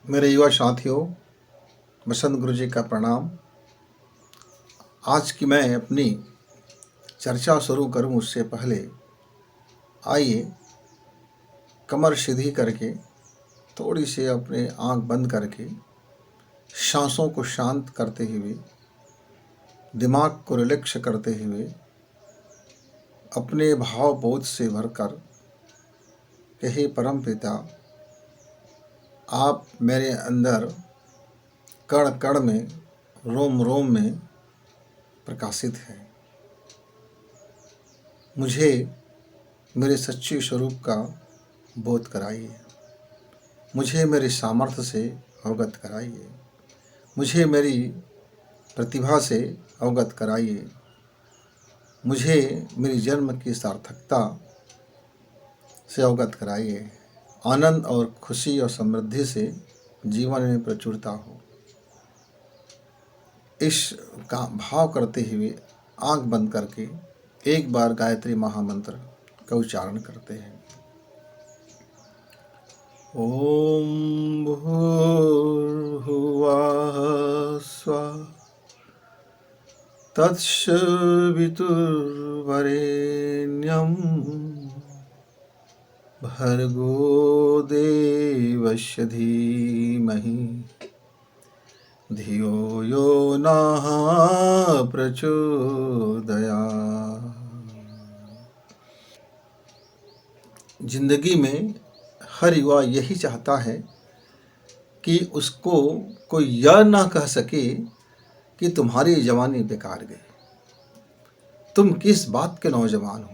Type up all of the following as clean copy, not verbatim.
मेरे युवा साथियों, बसंत गुरु जी का प्रणाम। आज की मैं अपनी चर्चा शुरू करूं उससे पहले आइए कमर सीधी करके थोड़ी सी अपने आंख बंद करके सांसों को शांत करते हुए, दिमाग को रिलैक्स करते हुए, अपने भाव बोध से भरकर कि हे परम पिता, आप मेरे अंदर कण कण में, रोम रोम में प्रकाशित हैं। मुझे मेरे सच्चे स्वरूप का बोध कराइए। मुझे मेरे सामर्थ्य से अवगत कराइए। मुझे मेरी प्रतिभा से अवगत कराइए। मुझे मेरी जन्म की सार्थकता से अवगत कराइए। आनंद और खुशी और समृद्धि से जीवन में प्रचुरता हो। इस का भाव करते हुए आंख बंद करके एक बार गायत्री महामंत्र का उच्चारण करते हैं। ओम भूर्भुवः स्वः तत्सवितुर्वरेण्यं भर्गो देवस्य धीमहि धियो यो नः प्रचोदयात्। जिंदगी में हर युवा यही चाहता है कि उसको कोई यह ना कह सके कि तुम्हारी जवानी बेकार गई, तुम किस बात के नौजवान हो,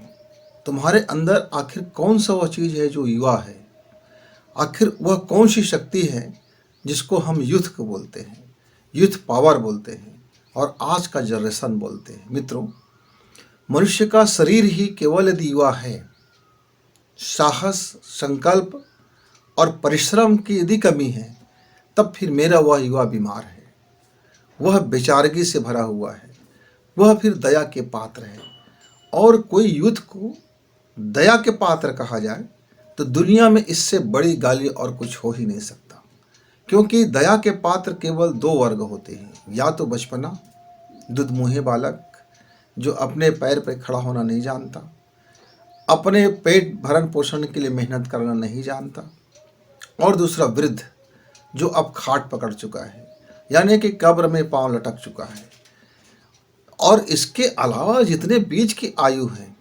तुम्हारे अंदर आखिर कौन सा वह चीज़ है जो युवा है, आखिर वह कौन सी शक्ति है जिसको हम यूथ को बोलते हैं, यूथ पावर बोलते हैं और आज का जनरेशन बोलते हैं। मित्रों, मनुष्य का शरीर ही केवल यदि युवा है, साहस, संकल्प और परिश्रम की यदि कमी है, तब फिर मेरा वह युवा बीमार है, वह बेचारगी से भरा हुआ है, वह फिर दया के पात्र है। और कोई यूथ को दया के पात्र कहा जाए तो दुनिया में इससे बड़ी गाली और कुछ हो ही नहीं सकता। क्योंकि दया के पात्र केवल दो वर्ग होते हैं, या तो बचपना, दुधमुहे बालक जो अपने पैर पर खड़ा होना नहीं जानता, अपने पेट भरण पोषण के लिए मेहनत करना नहीं जानता, और दूसरा वृद्ध जो अब खाट पकड़ चुका है, यानी कि कब्र में पांव लटक चुका है। और इसके अलावा जितने बीच की आयु है,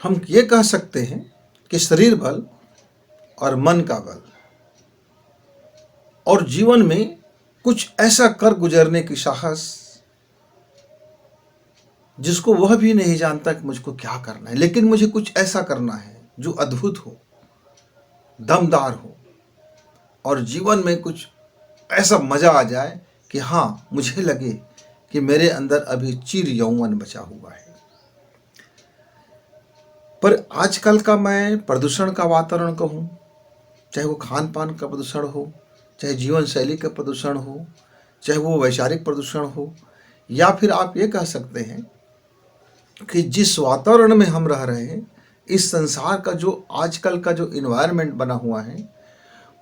हम ये कह सकते हैं कि शरीर बल और मन का बल, और जीवन में कुछ ऐसा कर गुजरने की साहस जिसको वह भी नहीं जानता कि मुझको क्या करना है, लेकिन मुझे कुछ ऐसा करना है जो अद्भुत हो, दमदार हो, और जीवन में कुछ ऐसा मजा आ जाए कि हाँ, मुझे लगे कि मेरे अंदर अभी चिर यौवन बचा हुआ है। पर आजकल का मैं प्रदूषण का वातावरण कहूँ, चाहे वो खान पान का प्रदूषण हो, चाहे जीवन शैली का प्रदूषण हो, चाहे वो वैचारिक प्रदूषण हो, या फिर आप ये कह सकते हैं कि जिस वातावरण में हम रह रहे हैं, इस संसार का जो आजकल का जो इन्वायरमेंट बना हुआ है,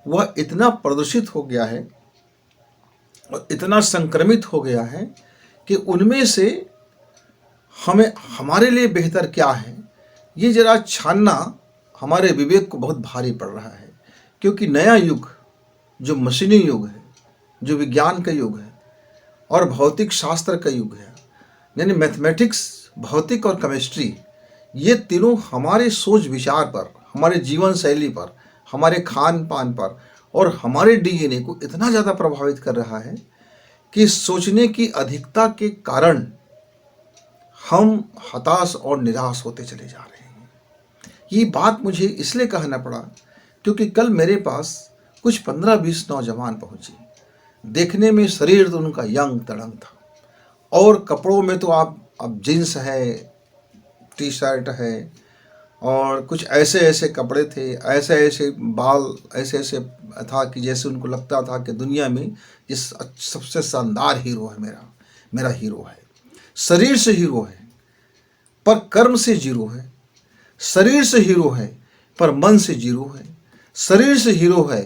वह इतना प्रदूषित हो गया है और इतना संक्रमित हो गया है कि उनमें से हमें हमारे लिए बेहतर क्या है, ये जरा छानना हमारे विवेक को बहुत भारी पड़ रहा है। क्योंकि नया युग जो मशीनी युग है, जो विज्ञान का युग है और भौतिक शास्त्र का युग है, यानी मैथमेटिक्स, भौतिक और केमिस्ट्री, ये तीनों हमारे सोच विचार पर, हमारे जीवन शैली पर, हमारे खान पान पर और हमारे डीएनए को इतना ज़्यादा प्रभावित कर रहा है कि सोचने की अधिकता के कारण हम हताश और निराश होते चले जा रहे हैं। ये बात मुझे इसलिए कहना पड़ा क्योंकि कल मेरे पास कुछ 15-20 नौजवान पहुंचे। देखने में शरीर तो उनका यंग तड़ंग था, और कपड़ों में तो आप अब जीन्स है, टी शर्ट है, और कुछ ऐसे ऐसे कपड़े थे, ऐसे ऐसे बाल, ऐसे ऐसे था कि जैसे उनको लगता था कि दुनिया में जिस सबसे शानदार हीरो है, मेरा हीरो है। शरीर से हीरो है पर कर्म से जीरो है, शरीर से हीरो है पर मन से जीरो है, शरीर से हीरो है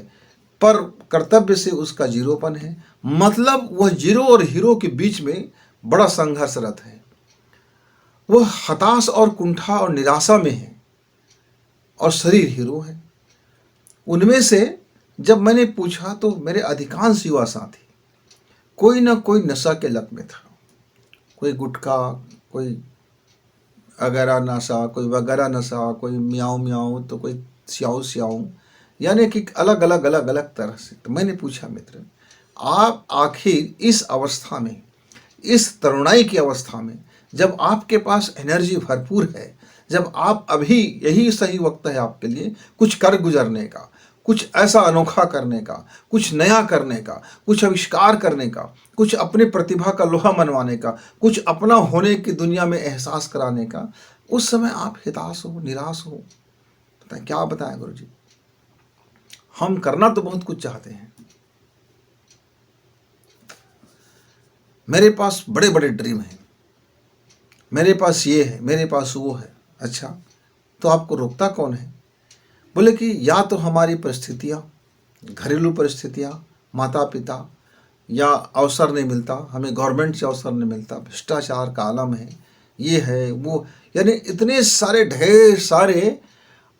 पर कर्तव्य से उसका जीरोपन है। मतलब वह जीरो और हीरो के बीच में बड़ा संघर्षरत है। वह हताश और कुंठा और निराशा में है और शरीर हीरो है। उनमें से जब मैंने पूछा तो मेरे अधिकांश युवा साथी कोई ना कोई नशा के लत में था। कोई गुटखा, कोई अगैरा नशा, कोई वगैरह नशा, कोई म्याऊं म्याऊं, तो कोई स्याऊ स्याऊ, यानी कि अलग अलग अलग अलग तरह से। तो मैंने पूछा, मित्र, आप आखिर इस अवस्था में, इस तरुणाई की अवस्था में, जब आपके पास एनर्जी भरपूर है, जब आप अभी यही सही वक्त है आपके लिए कुछ कर गुजरने का, कुछ ऐसा अनोखा करने का, कुछ नया करने का, कुछ आविष्कार करने का, कुछ अपनी प्रतिभा का लोहा मनवाने का, कुछ अपना होने की दुनिया में एहसास कराने का, उस समय आप हताश हो, निराश हो। बताएं, क्या बताएं गुरु जी? हम करना तो बहुत कुछ चाहते हैं। मेरे पास बड़े बड़े ड्रीम हैं, मेरे पास ये है, मेरे पास वो है। अच्छा, तो आपको रोकता कौन है? बोले कि या तो हमारी परिस्थितियाँ, घरेलू परिस्थितियाँ, माता पिता, या अवसर नहीं मिलता, हमें गवर्नमेंट से अवसर नहीं मिलता, भ्रष्टाचार का आलम है, ये है वो, यानी इतने सारे ढेर सारे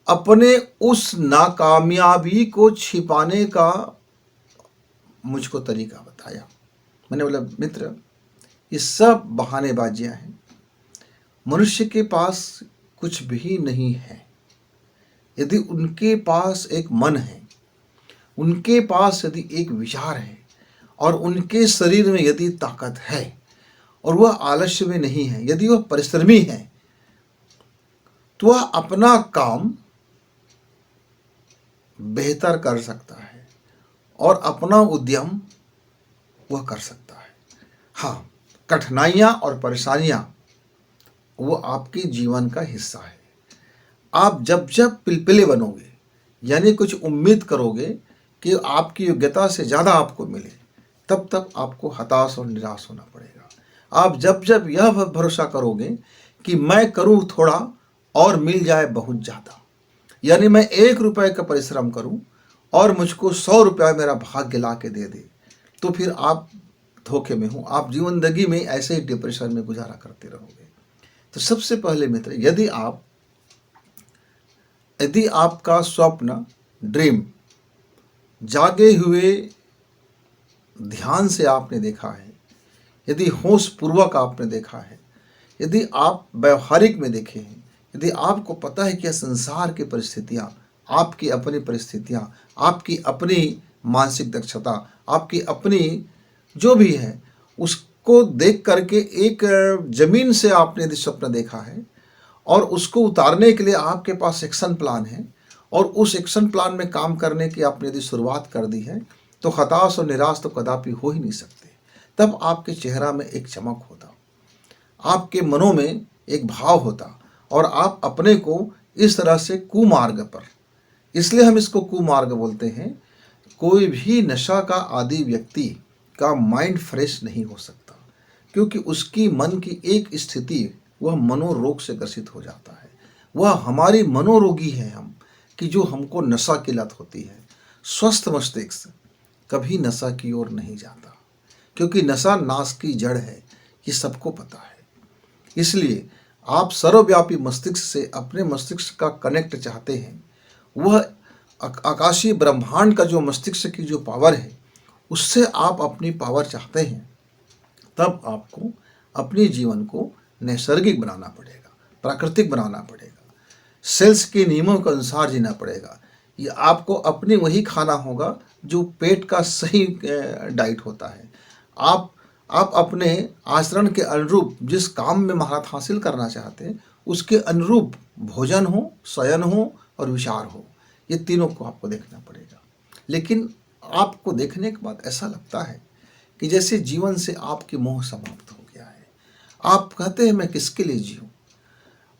अपने उस नाकामयाबी को छिपाने का मुझको तरीका बताया। मैंने बोला, मित्र, ये सब बहानेबाजियां हैं। मनुष्य के पास कुछ भी नहीं है। यदि उनके पास एक मन है, उनके पास यदि एक विचार है, और उनके शरीर में यदि ताकत है, और वह आलस्य में नहीं है, यदि वह परिश्रमी है, तो वह अपना काम बेहतर कर सकता है और अपना उद्यम वह कर सकता है। हाँ, कठिनाइयाँ और परेशानियाँ वो आपके जीवन का हिस्सा है। आप जब जब पिलपिले बनोगे, यानी कुछ उम्मीद करोगे कि आपकी योग्यता से ज़्यादा आपको मिले, तब तब आपको हताश और निराश होना पड़ेगा। आप जब जब यह भरोसा करोगे कि मैं करूं थोड़ा और मिल जाए बहुत ज़्यादा, यानी मैं 1 रुपये का परिश्रम करूं और मुझको 100 रुपया मेरा भाग्य ला के दे दे, तो फिर आप धोखे में हो। आप जीवन जिंदगी में ऐसे ही डिप्रेशन में गुजारा करते रहोगे। तो सबसे पहले मित्र, यदि आपका स्वप्न, ड्रीम जागे हुए ध्यान से आपने देखा है, यदि होश पूर्वक आपने देखा है, यदि आप व्यवहारिक में देखे हैं, यदि आपको पता है कि संसार की परिस्थितियाँ, आपकी अपनी परिस्थितियाँ, आपकी अपनी मानसिक दक्षता, आपकी अपनी जो भी है, उसको देख करके एक जमीन से आपने यदि स्वप्न देखा है और उसको उतारने के लिए आपके पास एक्शन प्लान है, और उस एक्शन प्लान में काम करने की आपने यदि शुरुआत कर दी है, तो हताश और निराश तो कदापि हो ही नहीं सकते। तब आपके चेहरा में एक चमक होता, आपके मनों में एक भाव होता, और आप अपने को इस तरह से कुमार्ग पर, इसलिए हम इसको कुमार्ग बोलते हैं। कोई भी नशा का आदि व्यक्ति का माइंड फ्रेश नहीं हो सकता, क्योंकि उसकी मन की एक स्थिति, वह मनोरोग से ग्रसित हो जाता है। वह हमारी मनोरोगी है हम, कि जो हमको नशा की लत होती है। स्वस्थ मस्तिष्क कभी नशा की ओर नहीं जाता, क्योंकि नशा नाश की जड़ है, ये सबको पता है। इसलिए आप सर्वव्यापी मस्तिष्क से अपने मस्तिष्क का कनेक्ट चाहते हैं, वह आकाशीय ब्रह्मांड का जो मस्तिष्क की जो पावर है, उससे आप अपनी पावर चाहते हैं, तब आपको अपने जीवन को नैसर्गिक बनाना पड़ेगा, प्राकृतिक बनाना पड़ेगा, सेल्स के नियमों के अनुसार जीना पड़ेगा। ये आपको अपनी वही खाना होगा जो पेट का सही डाइट होता है। आप अपने आचरण के अनुरूप जिस काम में महारत हासिल करना चाहते हैं, उसके अनुरूप भोजन हो, शयन हो और विचार हो, ये तीनों को आपको देखना पड़ेगा। लेकिन आपको देखने के बाद ऐसा लगता है कि जैसे जीवन से आपकी मोह समाप्त हो गया है। आप कहते हैं, मैं किसके लिए जीऊँ,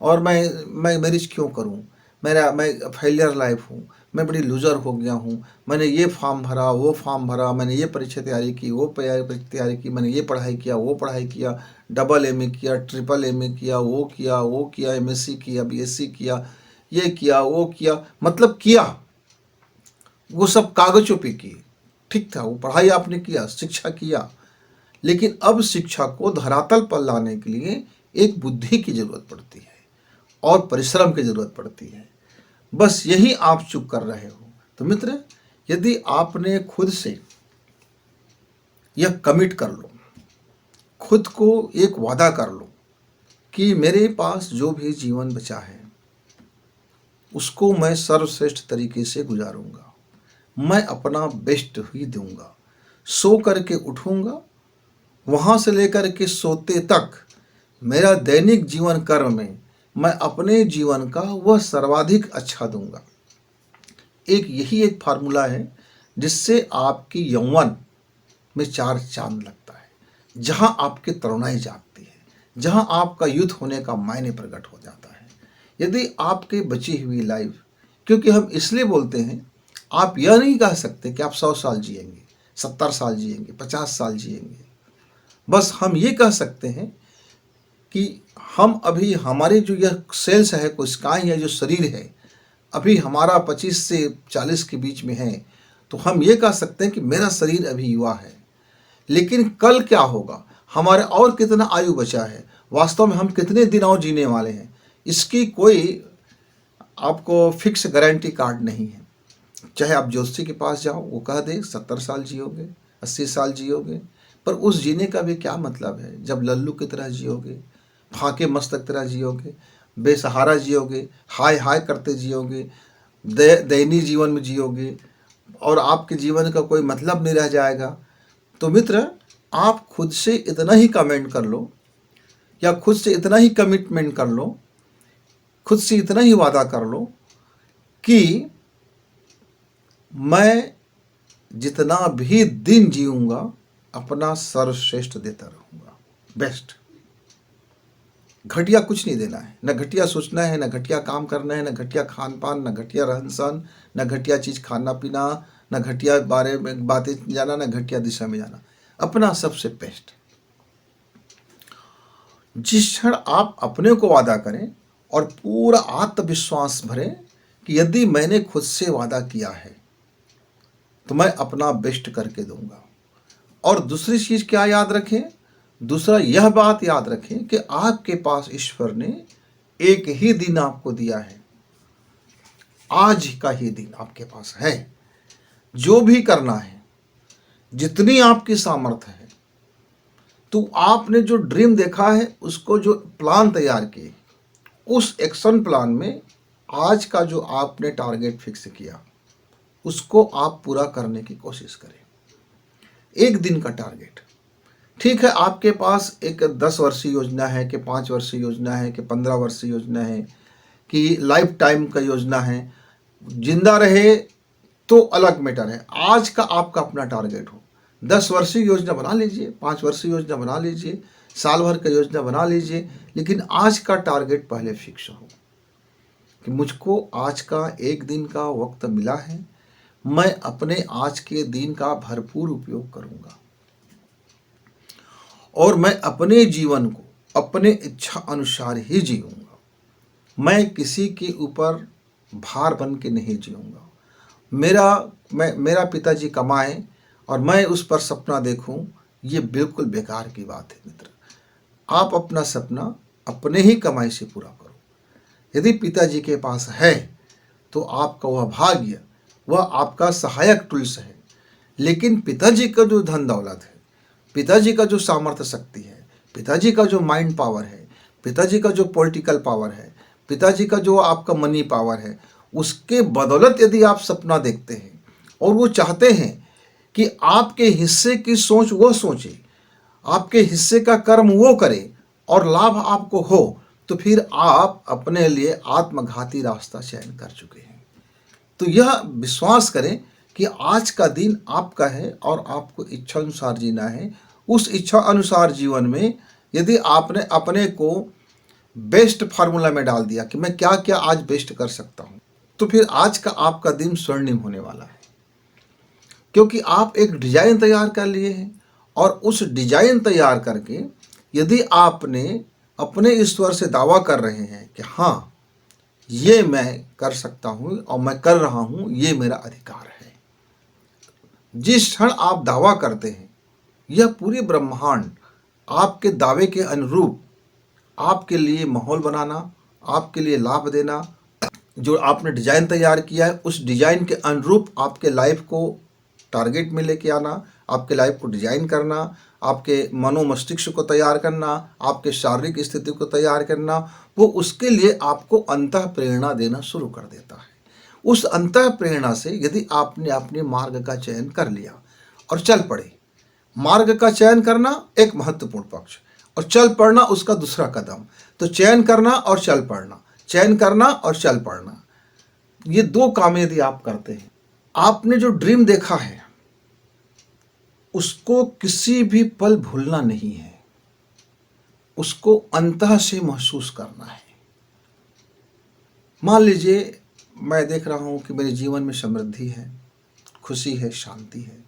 और मैं मैरिज क्यों करूं, मैं फेलियर लाइफ हूँ, मैं बड़ी लूज़र हो गया हूँ, मैंने ये फॉर्म भरा, वो फॉर्म भरा, मैंने ये परीक्षा तैयारी की, वो तैयारी की, मैंने ये पढ़ाई किया, वो पढ़ाई किया, डबल एमए किया, ट्रिपल एमए किया, वो किया, एमएससी किया, बीएससी किया, ये किया, वो किया, मतलब किया, वो सब कागजों पे किए, ठीक था, वो पढ़ाई आपने किया, शिक्षा किया, लेकिन अब शिक्षा को धरातल पर लाने के लिए एक बुद्धि की जरूरत पड़ती है और परिश्रम की जरूरत पड़ती है। बस यही आप चूक कर रहे हो। तो मित्र, यदि आपने खुद से यह कमिट कर लो, खुद को एक वादा कर लो कि मेरे पास जो भी जीवन बचा है उसको मैं सर्वश्रेष्ठ तरीके से गुजारूंगा, मैं अपना बेस्ट ही दूंगा, सो करके उठूंगा, वहाँ से लेकर के सोते तक मेरा दैनिक जीवन कर्म में मैं अपने जीवन का वह सर्वाधिक अच्छा दूंगा। यही एक फार्मूला है जिससे आपकी यौवन में चार चांद लगता है, जहाँ आपकी तरुणाई जागती है, जहाँ आपका यूथ होने का मायने प्रकट हो जाता है। यदि आपके बची हुई लाइफ, क्योंकि हम इसलिए बोलते हैं, आप यह नहीं कह सकते कि आप 100 साल जिएंगे, 70 साल जिएंगे, 50 साल जिएंगे। बस हम ये कह सकते हैं कि हम अभी हमारे जो यह सेल्स है, कोशिकाएं है, जो शरीर है, अभी हमारा 25 से 40 के बीच में है, तो हम ये कह सकते हैं कि मेरा शरीर अभी युवा है। लेकिन कल क्या होगा, हमारे और कितना आयु बचा है, वास्तव में हम कितने दिन और जीने वाले हैं, इसकी कोई आपको फिक्स गारंटी कार्ड नहीं है। चाहे आप ज्योतिषी के पास जाओ, वो कह दे 70 साल जियोगे, 80 साल जियोगे, पर उस जीने का भी क्या मतलब है जब लल्लू की तरह जियोगे, फाके मस्तक तरह जियोगे, बेसहारा जियोगे, हाय हाय करते जियोगे, दैनीय जीवन में जियोगे और आपके जीवन का कोई मतलब नहीं रह जाएगा। तो मित्र, आप खुद से इतना ही कमेंट कर लो या खुद से इतना ही कमिटमेंट कर लो, खुद से इतना ही वादा कर लो कि मैं जितना भी दिन जीऊँगा अपना सर्वश्रेष्ठ देता रहूँगा, बेस्ट। घटिया कुछ नहीं देना है, न घटिया सोचना है, न घटिया काम करना है, न घटिया खान पान, न घटिया रहन सहन, न घटिया चीज़ खाना पीना, न घटिया बारे में बातें जाना, न घटिया दिशा में जाना, अपना सबसे बेस्ट। जिस क्षण आप अपने को वादा करें और पूरा आत्मविश्वास भरें कि यदि मैंने खुद से वादा किया है तो मैं अपना बेस्ट करके दूंगा। और दूसरी चीज़ क्या याद रखें, दूसरा यह बात याद रखें कि आपके पास ईश्वर ने एक ही दिन आपको दिया है, आज का ही दिन आपके पास है। जो भी करना है, जितनी आपकी सामर्थ्य है, तो आपने जो ड्रीम देखा है, उसको जो प्लान तैयार किए, उस एक्शन प्लान में आज का जो आपने टारगेट फिक्स किया उसको आप पूरा करने की कोशिश करें। एक दिन का टारगेट, ठीक है, आपके पास एक 10 वर्षीय योजना है कि 5 वर्षीय योजना है कि 15 वर्षीय योजना है कि लाइफ टाइम का योजना है, जिंदा रहे तो अलग मैटर है। आज का आपका अपना टारगेट हो, 10 वर्षीय योजना बना लीजिए, 5 वर्षीय योजना बना लीजिए, साल भर का योजना बना लीजिए, लेकिन आज का टारगेट पहले फिक्स हो कि मुझको आज का एक दिन का वक्त मिला है, मैं अपने आज के दिन का भरपूर उपयोग करूंगा और मैं अपने जीवन को अपने इच्छा अनुसार ही जीऊंगा। मैं किसी के ऊपर भार बन के नहीं जीऊंगा। मेरा पिताजी कमाए और मैं उस पर सपना देखूं, ये बिल्कुल बेकार की बात है मित्र। आप अपना सपना अपने ही कमाई से पूरा करो। यदि पिताजी के पास है तो आपका वह भाग्य, वह आपका सहायक टूल्स है। लेकिन पिताजी का जो धन दौलत है, पिताजी का जो सामर्थ्य शक्ति है, पिताजी का जो माइंड पावर है, पिताजी का जो पॉलिटिकल पावर है, पिताजी का जो आपका मनी पावर है, उसके बदौलत यदि आप सपना देखते हैं और वो चाहते हैं कि आपके हिस्से की सोच वो सोचे, आपके हिस्से का कर्म वो करे और लाभ आपको हो, तो फिर आप अपने लिए आत्मघाती रास्ता चयन कर चुके हैं। तो यह विश्वास करें कि आज का दिन आपका है और आपको इच्छा अनुसार जीना है। उस इच्छा अनुसार जीवन में यदि आपने अपने को बेस्ट फार्मूला में डाल दिया कि मैं क्या क्या आज बेस्ट कर सकता हूँ, तो फिर आज का आपका दिन स्वर्णिम होने वाला है, क्योंकि आप एक डिजाइन तैयार कर लिए हैं। और उस डिजाइन तैयार करके यदि आपने अपने ईश्वर से दावा कर रहे हैं कि हाँ, ये मैं कर सकता हूँ और मैं कर रहा हूँ, ये मेरा अधिकार है, जिस क्षण आप दावा करते हैं, यह पूरे ब्रह्मांड आपके दावे के अनुरूप आपके लिए माहौल बनाना, आपके लिए लाभ देना, जो आपने डिजाइन तैयार किया है उस डिजाइन के अनुरूप आपके लाइफ को टारगेट में लेके आना, आपके लाइफ को डिजाइन करना, आपके मनो मस्तिष्क को तैयार करना, आपके शारीरिक स्थिति को तैयार करना, वो उसके लिए आपको अंतः प्रेरणा देना शुरू कर देता है। उस अंतः प्रेरणा से यदि आपने अपने मार्ग का चयन कर लिया और चल पड़े, मार्ग का चयन करना एक महत्वपूर्ण पक्ष और चल पड़ना उसका दूसरा कदम। तो चयन करना और चल पड़ना, चयन करना और चल पड़ना, ये दो काम यदि आप करते हैं, आपने जो ड्रीम देखा है उसको किसी भी पल भूलना नहीं है, उसको अंतः से महसूस करना है। मान लीजिए मैं देख रहा हूं कि मेरे जीवन में समृद्धि है, खुशी है, शांति है,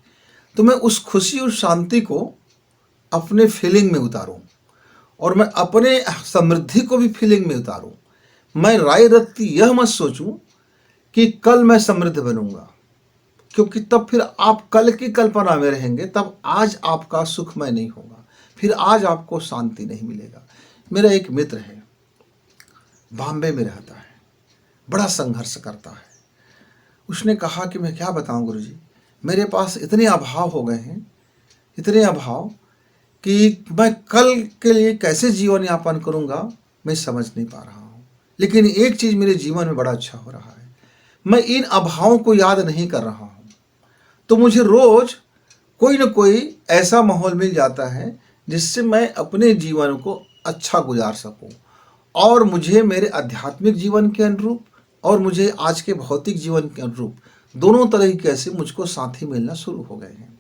तो मैं उस खुशी और शांति को अपने फीलिंग में उतारूं और मैं अपने समृद्धि को भी फीलिंग में उतारूं। मैं राय रत्ती यह मत सोचूं कि कल मैं समृद्ध बनूंगा, क्योंकि तब फिर आप कल की कल्पना में रहेंगे, तब आज आपका सुखमय नहीं होगा, फिर आज आपको शांति नहीं मिलेगा। मेरा एक मित्र है, बॉम्बे में रहता है, बड़ा संघर्ष करता है। उसने कहा कि मैं क्या बताऊं गुरुजी, मेरे पास इतने अभाव हो गए हैं, इतने अभाव कि मैं कल के लिए कैसे जीवन यापन करूंगा मैं समझ नहीं पा रहा हूं। लेकिन एक चीज़ मेरे जीवन में बड़ा अच्छा हो रहा है, मैं इन अभावों को याद नहीं कर रहा हूं, तो मुझे रोज कोई न कोई ऐसा माहौल मिल जाता है जिससे मैं अपने जीवन को अच्छा गुजार सकूं और मुझे मेरे आध्यात्मिक जीवन के अनुरूप और मुझे आज के भौतिक जीवन के अनुरूप दोनों तरीके से मुझको साथी मिलना शुरू हो गए हैं।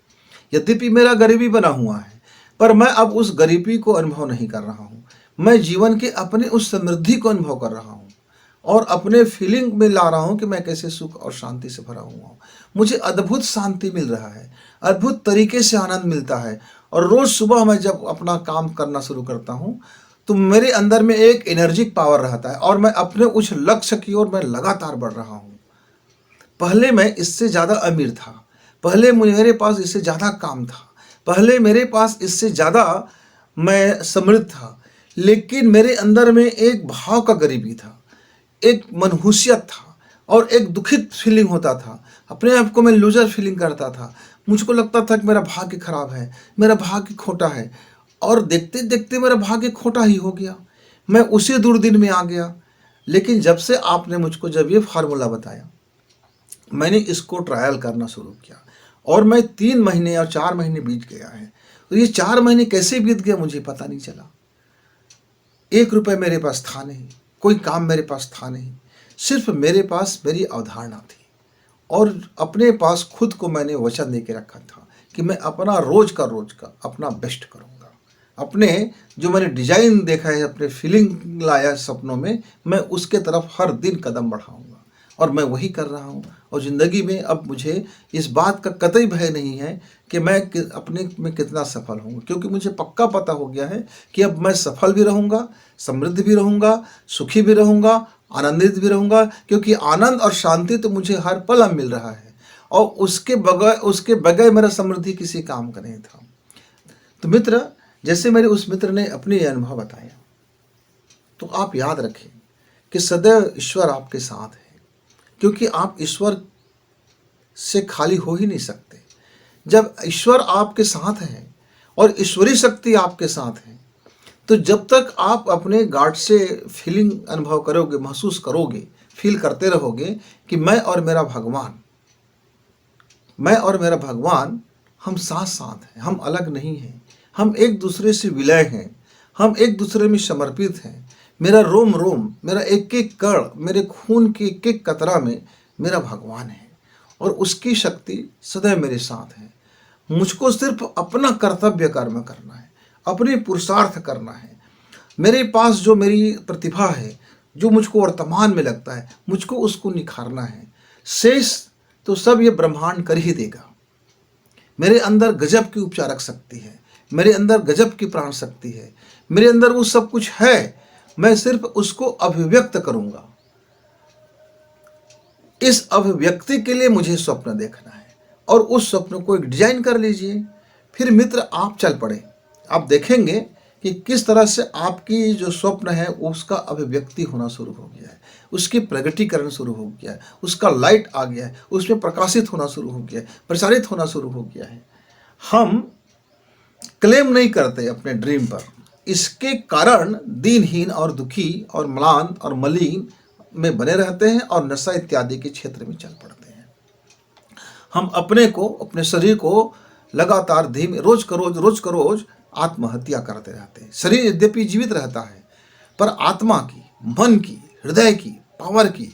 यद्यपि मेरा गरीबी बना हुआ है, पर मैं अब उस गरीबी को अनुभव नहीं कर रहा हूँ, मैं जीवन के अपने उस समृद्धि को अनुभव कर रहा हूँ और अपने फीलिंग में ला रहा हूँ कि मैं कैसे सुख और शांति से भरा हुआ हूँ। मुझे अद्भुत शांति मिल रहा है, अद्भुत तरीके से आनंद मिलता है और रोज़ सुबह मैं जब अपना काम करना शुरू करता हूँ तो मेरे अंदर में एक एनर्जिक पावर रहता है और मैं अपने उस लक्ष्य की ओर मैं लगातार बढ़ रहा हूँ। पहले मैं इससे ज़्यादा अमीर था, पहले मेरे पास इससे ज़्यादा काम था, पहले मेरे पास इससे ज़्यादा मैं समृद्ध था, लेकिन मेरे अंदर में एक भाव का गरीबी था, एक मनहूसियत था और एक दुखित फीलिंग होता था। अपने आप को मैं लूजर फीलिंग करता था, मुझको लगता था कि मेरा भाग्य खराब है, मेरा भाग्य खोटा है और देखते देखते मेरा भाग्य खोटा ही हो गया। मैं उसी दुर्दिन में आ गया। लेकिन जब से आपने मुझको जब ये फार्मूला बताया, मैंने इसको ट्रायल करना शुरू किया और मैं 3 महीने और 4 महीने बीत गया है। तो ये 4 महीने कैसे बीत गया मुझे पता नहीं चला। 1 रुपये मेरे पास था नहीं, कोई काम मेरे पास था नहीं, सिर्फ मेरे पास मेरी अवधारणा थी और अपने पास खुद को मैंने वचन दे के रखा था कि मैं अपना रोज का अपना बेस्ट करूँगा। अपने जो मैंने डिजाइन देखा है, अपने फीलिंग लाया है सपनों में, मैं उसके तरफ हर दिन कदम बढ़ाऊंगा और मैं वही कर रहा हूँ। और ज़िंदगी में अब मुझे इस बात का कतई भय नहीं है कि मैं अपने में कितना सफल हूँ, क्योंकि मुझे पक्का पता हो गया है कि अब मैं सफल भी रहूँगा, समृद्ध भी रहूँगा, सुखी भी रहूँगा, आनंदित भी रहूँगा, क्योंकि आनंद और शांति तो मुझे हर पल अब मिल रहा है और उसके बगैर मेरा समृद्धि किसी काम का नहीं था। तो मित्र, जैसे मेरे उस मित्र ने अपने अनुभव बताया, तो आप याद रखें कि सदैव ईश्वर आपके साथ है, क्योंकि आप ईश्वर से खाली हो ही नहीं सकते। जब ईश्वर आपके साथ है और ईश्वरीय शक्ति आपके साथ है, तो जब तक आप अपने गार्ड से फीलिंग अनुभव करोगे, महसूस करोगे, फील करते रहोगे कि मैं और मेरा भगवान हम साथ साथ हैं, हम अलग नहीं हैं, हम एक दूसरे से विलय हैं, हम एक दूसरे में समर्पित हैं। मेरा रोम रोम, मेरा एक एक कण, मेरे खून के एक एक कतरा में मेरा भगवान है और उसकी शक्ति सदैव मेरे साथ है। मुझको सिर्फ अपना कर्तव्य कर्म करना है, अपने पुरुषार्थ करना है। मेरे पास जो मेरी प्रतिभा है, जो मुझको वर्तमान में लगता है, मुझको उसको निखारना है। शेष तो सब ये ब्रह्मांड कर ही देगा। मेरे अंदर गजब की उपचारक शक्ति है, मेरे अंदर गजब की प्राण शक्ति है, मेरे अंदर वो सब कुछ है, मैं सिर्फ उसको अभिव्यक्त करूंगा। इस अभिव्यक्ति के लिए मुझे स्वप्न देखना है, और उस स्वप्न को एक डिजाइन कर लीजिए। फिर मित्र आप चल पड़े। आप देखेंगे कि किस तरह से आपकी जो स्वप्न है उसका अभिव्यक्ति होना शुरू हो गया है, उसकी प्रगटीकरण शुरू हो गया है, उसका लाइट आ गया है, उसमें प्रकाशित होना शुरू हो गया है, प्रसारित होना शुरू हो गया है। हम क्लेम नहीं करते अपने ड्रीम पर, इसके कारण दीनहीन और दुखी और म्लान और मलिन में बने रहते हैं और नशा इत्यादि के क्षेत्र में चल पड़ते हैं। हम अपने को, अपने शरीर को लगातार धीमे रोज का रोज आत्महत्या करते रहते हैं। शरीर यद्यपि जीवित रहता है, पर आत्मा की, मन की, हृदय की, पावर की,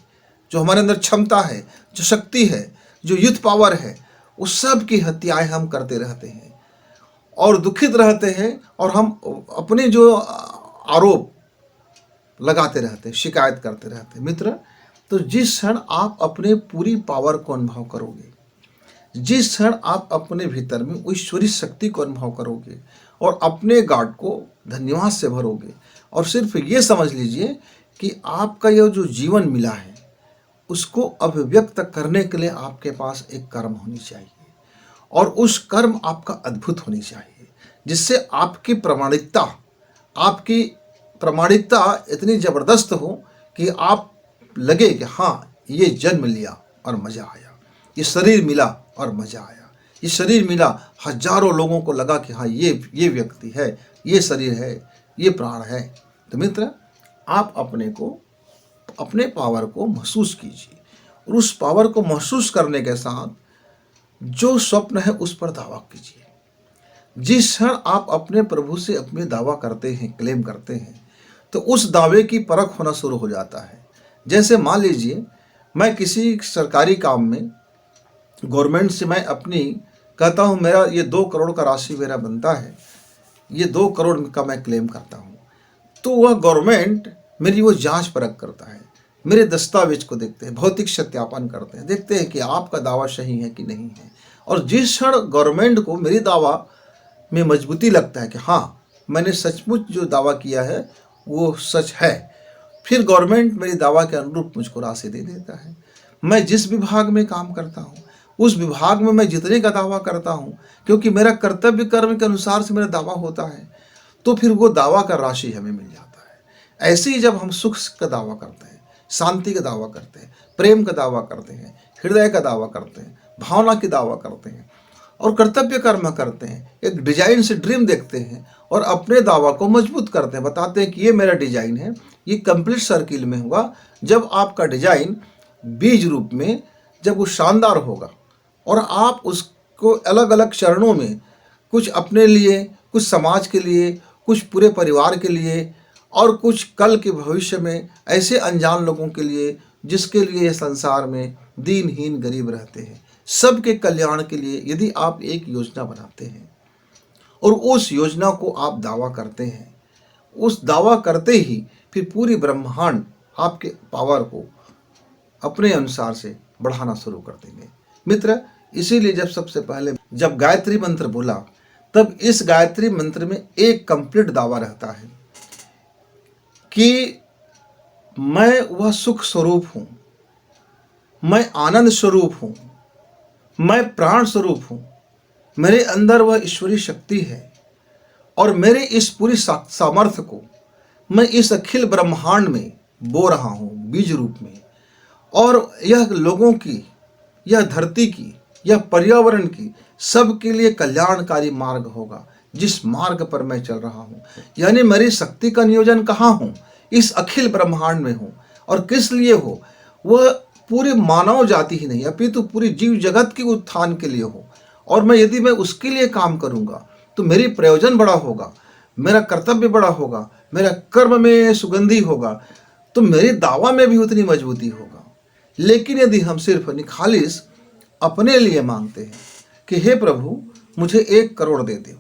जो हमारे अंदर क्षमता है, जो शक्ति है, जो यूथ पावर है, उस सब की हत्याएं हम करते रहते हैं और दुखित रहते हैं। और हम अपने जो आरोप लगाते रहते हैं, शिकायत करते रहते हैं। मित्र, तो जिस क्षण आप अपने पूरी पावर को अनुभव करोगे, जिस क्षण आप अपने भीतर में ईश्वरीय शक्ति को अनुभव करोगे और अपने गॉड को धन्यवाद से भरोगे और सिर्फ ये समझ लीजिए कि आपका यह जो जीवन मिला है उसको अभिव्यक्त करने के लिए आपके पास एक कर्म होनी चाहिए और उस कर्म आपका अद्भुत होनी चाहिए, जिससे आपकी प्रामाणिकता इतनी ज़बरदस्त हो कि आप लगे कि हाँ, ये जन्म लिया और मज़ा आया, ये शरीर मिला और मज़ा आया, ये शरीर मिला, हजारों लोगों को लगा कि हाँ, ये व्यक्ति है, ये शरीर है, ये प्राण है। तो मित्र, आप अपने पावर को महसूस कीजिए और उस पावर को महसूस करने के साथ जो स्वप्न है उस पर दावा कीजिए। जिस क्षण आप अपने प्रभु से अपने दावा करते हैं, क्लेम करते हैं, तो उस दावे की परख होना शुरू हो जाता है। जैसे मान लीजिए मैं किसी सरकारी काम में गवर्नमेंट से मैं अपनी कहता हूँ मेरा ये 2 करोड़ का राशि मेरा बनता है, ये 2 करोड़ का मैं क्लेम करता हूँ, तो वह गवर्नमेंट मेरी वो जांच परख करता है, मेरे दस्तावेज को देखते हैं, भौतिक सत्यापन करते हैं, देखते हैं कि आपका दावा सही है कि नहीं है। और जिस क्षण गवर्नमेंट को मेरी दावा में मजबूती लगता है कि हाँ, मैंने सचमुच जो दावा किया है वो सच है, फिर गवर्नमेंट मेरी दावा के अनुरूप मुझको राशि दे देता है। मैं जिस विभाग में काम करता हूँ उस विभाग में मैं जितने का दावा करता हूँ, क्योंकि मेरा कर्तव्य कर्म के अनुसार से मेरा दावा होता है, तो फिर वो दावा का राशि हमें मिल जाता है। ऐसे ही जब हम सुख का दावा करते हैं, शांति का दावा करते हैं, प्रेम का दावा करते हैं, हृदय का दावा करते हैं, भावना की दावा करते हैं और कर्तव्य कर्म करते हैं, एक डिजाइन से ड्रीम देखते हैं और अपने दावा को मजबूत करते हैं, बताते हैं कि ये मेरा डिजाइन है, ये कंप्लीट सर्किल में होगा। जब आपका डिजाइन बीज रूप में जब वो शानदार होगा और आप उसको अलग अलग चरणों में, कुछ अपने लिए, कुछ समाज के लिए, कुछ पूरे परिवार के लिए और कुछ कल के भविष्य में ऐसे अनजान लोगों के लिए जिसके लिए ये संसार में दीनहीन गरीब रहते हैं, सबके कल्याण के लिए यदि आप एक योजना बनाते हैं और उस योजना को आप दावा करते हैं, उस दावा करते ही फिर पूरी ब्रह्मांड आपके पावर को अपने अनुसार से बढ़ाना शुरू कर देंगे। मित्र, इसीलिए जब सबसे पहले जब गायत्री मंत्र बोला, तब इस गायत्री मंत्र में एक कंप्लीट दावा रहता है कि मैं वह सुख स्वरूप हूँ, मैं आनंद स्वरूप हूँ, मैं प्राण स्वरूप हूँ, मेरे अंदर वह ईश्वरीय शक्ति है और मेरे इस पूरी सामर्थ्य को मैं इस अखिल ब्रह्मांड में बो रहा हूँ बीज रूप में, और यह लोगों की, यह धरती की, यह पर्यावरण की, सबके लिए कल्याणकारी मार्ग होगा जिस मार्ग पर मैं चल रहा हूँ। यानी मेरी शक्ति का नियोजन कहाँ हो? इस अखिल ब्रह्मांड में हो। और किस लिए हो? वह पूरी मानव जाति ही नहीं अपितु पूरी जीव जगत के उत्थान के लिए हो। और मैं यदि मैं उसके लिए काम करूँगा तो मेरी प्रयोजन बड़ा होगा, मेरा कर्तव्य बड़ा होगा, मेरा कर्म में सुगंधी होगा, तो मेरे दावा में भी उतनी मजबूती होगा। लेकिन यदि हम सिर्फ निखालिस अपने लिए मांगते हैं कि हे प्रभु मुझे 1 करोड़ दे दो,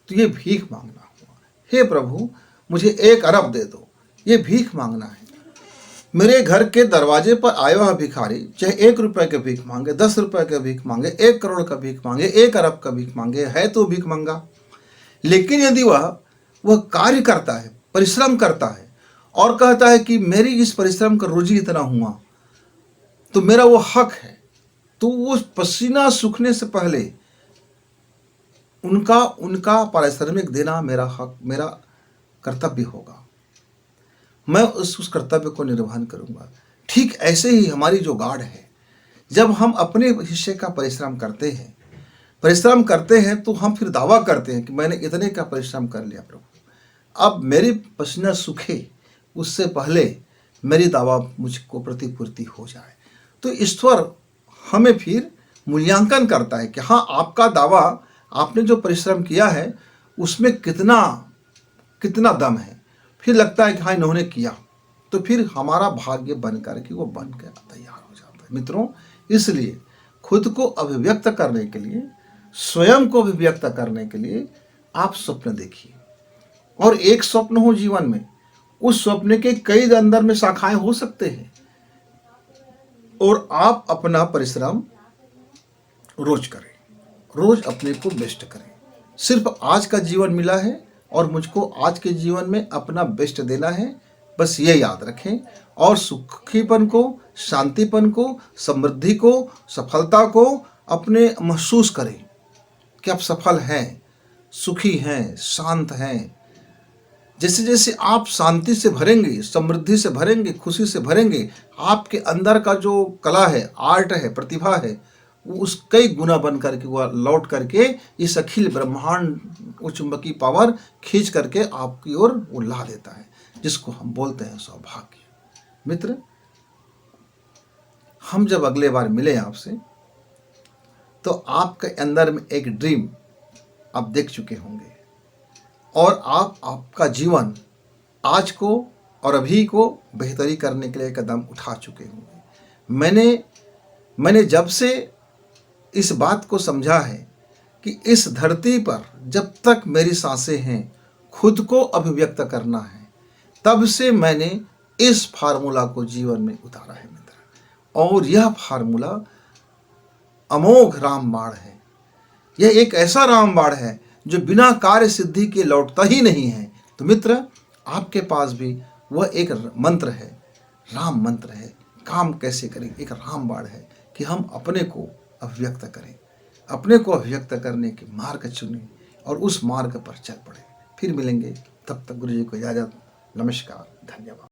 तो ये भीख मांगना हुआ। हे प्रभु मुझे 1 अरब दे दो, ये भीख मांगना है। मेरे घर के दरवाजे पर आया हुआ भिखारी चाहे 1 रुपए का भीख मांगे, 10 रुपए का भीख मांगे, 1 करोड़ का भीख मांगे, 1 अरब का भीख मांगे, है तो भीख मांगा। लेकिन यदि वह कार्य करता है, परिश्रम करता है और कहता है कि मेरी इस परिश्रम का रोजी इतना हुआ, तो मेरा वो हक है तो वो पसीना सूखने से पहले उनका उनका पारिश्रमिक देना मेरा हक, मेरा कर्तव्य होगा। मैं उस कर्तव्य को निर्वहन करूंगा। ठीक ऐसे ही हमारी जो गार्ड है, जब हम अपने हिस्से का परिश्रम करते हैं तो हम फिर दावा करते हैं कि मैंने इतने का परिश्रम कर लिया प्रभु, अब मेरी पसीना सूखे उससे पहले मेरी दावा मुझको प्रतिपूर्ति हो जाए। तो ईश्वर हमें फिर मूल्यांकन करता है कि हाँ, आपका दावा, आपने जो परिश्रम किया है उसमें कितना कितना दम है। फिर लगता है कि हाँ, इन्होंने किया, तो फिर हमारा भाग्य बन करके वो बन के तैयार हो जाता है। मित्रों, इसलिए खुद को अभिव्यक्त करने के लिए, स्वयं को अभिव्यक्त करने के लिए आप स्वप्न देखिए। और एक स्वप्न हो जीवन में, उस स्वप्न के कई अंदर में शाखाएं हो सकते हैं, और आप अपना परिश्रम रोज करें, रोज अपने को बेस्ट करें। सिर्फ आज का जीवन मिला है और मुझको आज के जीवन में अपना बेस्ट देना है, बस ये याद रखें। और सुखीपन को, शांतिपन को, समृद्धि को, सफलता को अपने महसूस करें कि आप सफल हैं, सुखी हैं, शांत हैं। जैसे जैसे आप शांति से भरेंगे, समृद्धि से भरेंगे, खुशी से भरेंगे, आपके अंदर का जो कला है, आर्ट है, प्रतिभा है, वो उस कई गुना बन करके वो लौट करके इस अखिल ब्रह्मांड वो चुंबकीय पावर खींच करके आपकी ओर वो ला देता है, जिसको हम बोलते हैं सौभाग्य। मित्र, हम जब अगले बार मिले आपसे, तो आपके अंदर में एक ड्रीम आप देख चुके होंगे, और आपका जीवन आज को और अभी को बेहतरी करने के लिए कदम उठा चुके होंगे। मैंने जब से इस बात को समझा है कि इस धरती पर जब तक मेरी सांसें हैं, खुद को अभिव्यक्त करना है, तब से मैंने इस फार्मूला को जीवन में उतारा है मित्र। और यह फार्मूला अमोघ रामबाण है। यह एक ऐसा रामबाण है जो बिना कार्य सिद्धि के लौटता ही नहीं है। तो मित्र, आपके पास भी वह एक मंत्र है, राम मंत्र है। काम कैसे करें, एक रामबाण है कि हम अपने को अभिव्यक्त करें, अपने को अभिव्यक्त करने के मार्ग चुनें और उस मार्ग पर चल पड़े। फिर मिलेंगे, तब तक गुरु जी को इजाजत। नमस्कार, धन्यवाद।